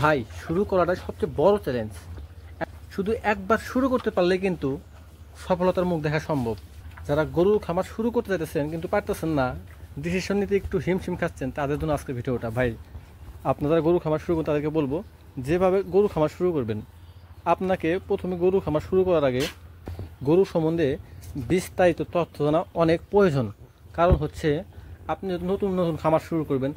ভাই শুরু করাটা সবচেয়ে বড় চ্যালেঞ্জ। শুধু একবার শুরু করতে পারলে কিন্তু সফলতার মুখ দেখা সম্ভব। যারা গরুর খামার শুরু করতে চাইতেছেন কিন্তু পারতেছেন না, ডিসিশন নিতে একটু হিমশিম খাচ্ছেন, তাদের জন্য আজকের ভিডিওটা। ভাই আপনারা যারা গরু খামার শুরু করুন তাদেরকে বলবো যেভাবে গরু খামার শুরু করবেন। আপনাকে প্রথমে গরু খামার শুরু করার আগে গরু সম্বন্ধে বিস্তারিত তথ্য জানা অনেক প্রয়োজন। কারণ হচ্ছে আপনি নতুন নতুন খামার শুরু করবেন,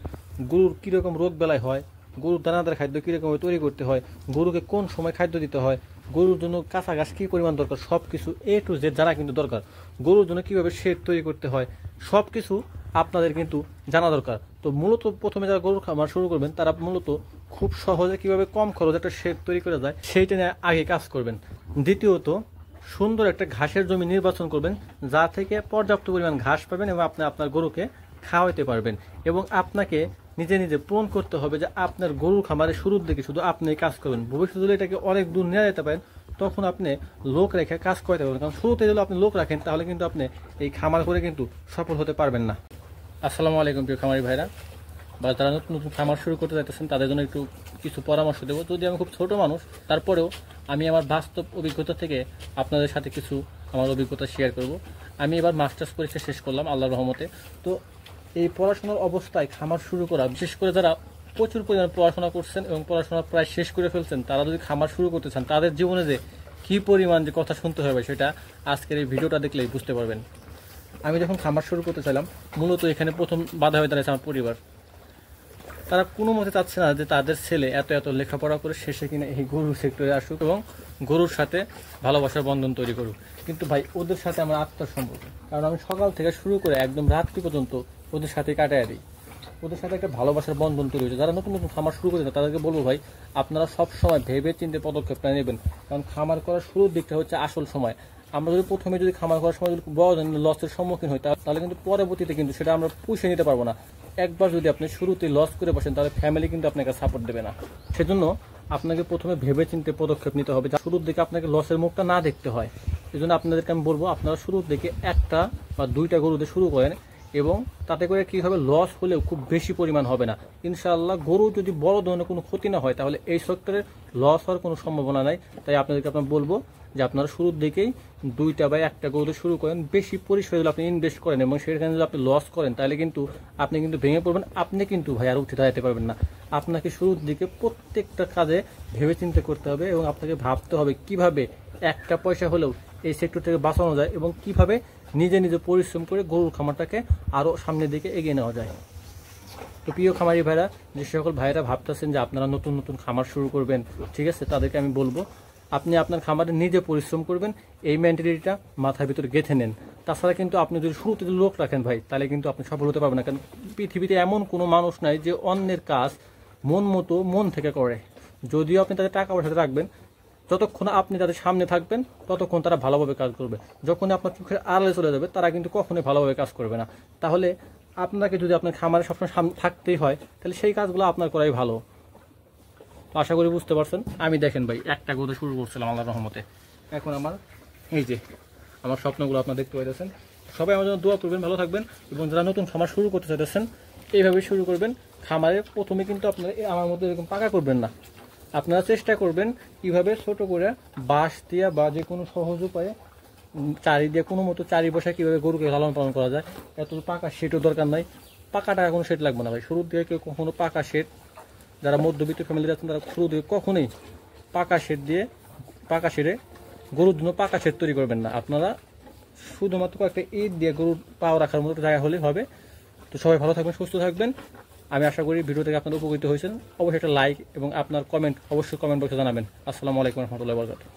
গরুর কীরকম রোগ বেলায় হয়, গরুর দানাদার খাদ্য কীরকমভাবে তৈরি করতে হয়, গরুকে কোন সময় খাদ্য দিতে হয়, গরুর জন্য কাঁচা ঘাস কী পরিমাণ দরকার, সব কিছু A to Z জানা কিন্তু দরকার। গরুর জন্য কীভাবে শেড তৈরি করতে হয় সব কিছু আপনাদের কিন্তু জানা দরকার। তো মূলত প্রথমে যারা গরুর খামার শুরু করবেন তারা মূলত খুব সহজে কীভাবে কম খরচে একটা শেড তৈরি করা যায় সেইটা নিয়ে আগে কাজ করবেন। দ্বিতীয়ত, সুন্দর একটা ঘাসের জমি নির্বাচন করবেন যা থেকে পর্যাপ্ত পরিমাণ ঘাস পাবেন এবং আপনি আপনার গরুকে খাওয়াইতে পারবেন। এবং আপনাকে নিজে নিজে প্রণ করতে হবে যে আপনার গরুর খামারে শুরুর দিকে শুধু আপনি কাজ করবেন। ভবিষ্যতে যদি এটাকে অনেক দূর নিয়ে যেতে পারেন তখন আপনি লোক রেখে কাজ করতে পারবেন। কারণ শুরুতে যদি আপনি লোক রাখেন তাহলে কিন্তু আপনি এই খামার করে কিন্তু সফল হতে পারবেন না। আসসালামু আলাইকুম প্রিয় খামারি ভাইরা, বা যারা নতুন নতুন খামার শুরু করতে চাইতেছেন তাদের জন্য একটু কিছু পরামর্শ দেবো। যদি আমি খুব ছোট মানুষ, তারপরেও আমি আমার বাস্তব অভিজ্ঞতা থেকে আপনাদের সাথে কিছু আমার অভিজ্ঞতা শেয়ার করব। আমি এবার মাস্টার্স পরীক্ষা শেষ করলাম আল্লাহর রহমতে। তো এই পড়াশোনার অবস্থায় খামার শুরু করা, বিশেষ করে যারা প্রচুর পরিমাণে পড়াশোনা করছেন এবং পড়াশোনা প্রায় শেষ করে ফেলছেন, তারা যদি খামার শুরু করতে চান তাদের জীবনে যে কী পরিমাণ যে কথা শুনতে হবে সেটা আজকের এই ভিডিওটা দেখলেই বুঝতে পারবেন। আমি যখন খামার শুরু করতে চাইলাম মূলত এখানে প্রথম বাধা হয়ে দাঁড়িয়েছে আমার পরিবার। তারা কোনো মতে চাচ্ছে না যে তাদের ছেলে এত এত লেখাপড়া করে শেষে কিনা এই গরুর সেক্টরে আসুক এবং গরুর সাথে ভালোবাসার বন্ধন তৈরি করুক। কিন্তু ভাই ওদের সাথে আমার আত্মার সম্পর্ক, কারণ আমি সকাল থেকে শুরু করে একদম রাত্রি পর্যন্ত ওদের সাথে কাটায় দিই। ওদের সাথে একটা ভালোবাসার বন্ধন তৈরি হয়েছে। যারা নতুন নতুন খামার শুরু করেছে তাদেরকে বলবো ভাই আপনারা সব সময় ভেবে চিন্তে পদক্ষেপটা নেবেন। কারণ খামার করার শুরুর দিকটা হচ্ছে আসল সময়। আমরা যদি প্রথমে যদি খামার করার সময় যদি বড় লসের সম্মুখীন হই তাহলে কিন্তু পরবর্তীতে কিন্তু সেটা আমরা পুষে নিতে পারবো না। একবার যদি আপনি শুরুতে লস করে বসেন তাহলে ফ্যামিলি কিন্তু আপনাকে সাপোর্ট দেবে না। সেজন্য আপনাকে প্রথমে ভেবে চিন্তে পদক্ষেপ নিতে হবে, শুরুর দিকে আপনাকে লসের মুখটা না দেখতে হয়। এই জন্য আপনাদেরকে আমি বলবো আপনারা শুরুর দিকে একটা বা দুইটা গরুতে শুরু করেন এবং তাতে করে কী হবে, লস হলেও খুব বেশি পরিমাণ হবে না। ইনশাআল্লাহ গরু যদি বড় ধরনের কোনো ক্ষতি না হয় তাহলে এই সেক্টরে লস হওয়ার কোনো সম্ভাবনা নাই। তাই আপনাদেরকে আপনার বলবো যে আপনারা শুরুর দিকেই দুইটা বা একটা গরুতে শুরু করেন। বেশি পরিসরে যদি আপনি ইনভেস্ট করেন এবং সেখানে যদি আপনি লস করেন তাহলে কিন্তু আপনি কিন্তু ভেঙে পড়বেন, আপনি কিন্তু ভাই আর উঠে দাঁড়াতে পারবেন না। আপনাকে শুরুর দিকে প্রত্যেকটা কাজে ভেবে চিন্তে করতে হবে এবং আপনাকে ভাবতে হবে কিভাবে একটা পয়সা হলেও এই সেক্টর থেকে বাঁচানো যায় এবং কিভাবে নিজে নিজে পরিশ্রম করে গরুর খামারটাকে আরও সামনের দিকে এগিয়ে নেওয়া যায়। তো প্রিয় খামারি ভাইরা, যে সকল ভাইরা ভাবতেছেন যে আপনারা নতুন নতুন খামার শুরু করবেন, ঠিক আছে, তাদেরকে আমি বলবো আপনি আপনার খামারে নিজে পরিশ্রম করবেন, এই মেন্টালিটিটা মাথার ভিতরে গেঁথে নেন। তাছাড়া কিন্তু আপনি যদি শুরুতে লোক রাখেন ভাই তাহলে কিন্তু আপনি সফল হতে পারবেন না। কারণ পৃথিবীতে এমন কোনো মানুষ নাই যে অন্যের কাজ মন মতো মন থেকে করে। যদিও আপনি তাদের টাকা পয়সাতে রাখবেন, যতক্ষণ আপনি তাদের সামনে থাকবেন ততক্ষণ তারা ভালোভাবে কাজ করবে। যখন আপনার চোখের আড়ালে চলে যাবে তারা কিন্তু কখনোই ভালোভাবে কাজ করবে না। তাহলে আপনাকে যদি আপনার খামারে সবসময় সামনে থাকতেই হয় তাহলে সেই কাজগুলো আপনার করাই ভালো। আশা করি বুঝতে পারছেন। আমি দেখেন ভাই একটা গরু শুরু করছিলাম আল্লাহর রহমতে, এখন আমার এই যে আমার স্বপ্নগুলো আপনারা দেখতে পাইতেছেন। সবাই আমার জন্য দোয়া করবেন, ভালো থাকবেন। এবং যারা নতুন খামার শুরু করতে চাইতেছেন এইভাবে শুরু করবেন। খামারে প্রথমে কিন্তু আপনারা আমার মতো এরকম পাকা করবেন না, আপনারা চেষ্টা করবেন কীভাবে ছোটো করে বাঁশ দিয়ে বা যে কোনো সহজ উপায়ে চারি দিয়ে কোনো মতো চারি বসায় কীভাবে গরুকে লালন পালন করা যায়। এত পাকা শেডও দরকার নাই, পাকা টাকা কোনো শেড লাগবে না ভাই। শুরুর দিকে কেউ কখনো পাকা শেড, যারা মধ্যবিত্ত ফ্যামিলি আছেন তারা শুরু দিকে কখনোই পাকা শেডে গরুর জন্য পাকা শেড তৈরি করবেন না। আপনারা শুধুমাত্র একটা ইট দিয়ে গরুর পাও রাখার মতো জায়গা হলেই হবে। তো সবাই ভালো থাকবেন, সুস্থ থাকবেন। আমি আশা করি ভিডিও থেকে আপনারা উপকৃত হয়েছেন। অবশ্যই একটা লাইক এবং আপনার কমেন্ট অবশ্যই কমেন্ট বক্সে জানাবেন। আসসালামু আলাইকুম রহমতুল্লাহি ওয়া বারাকাতুহু।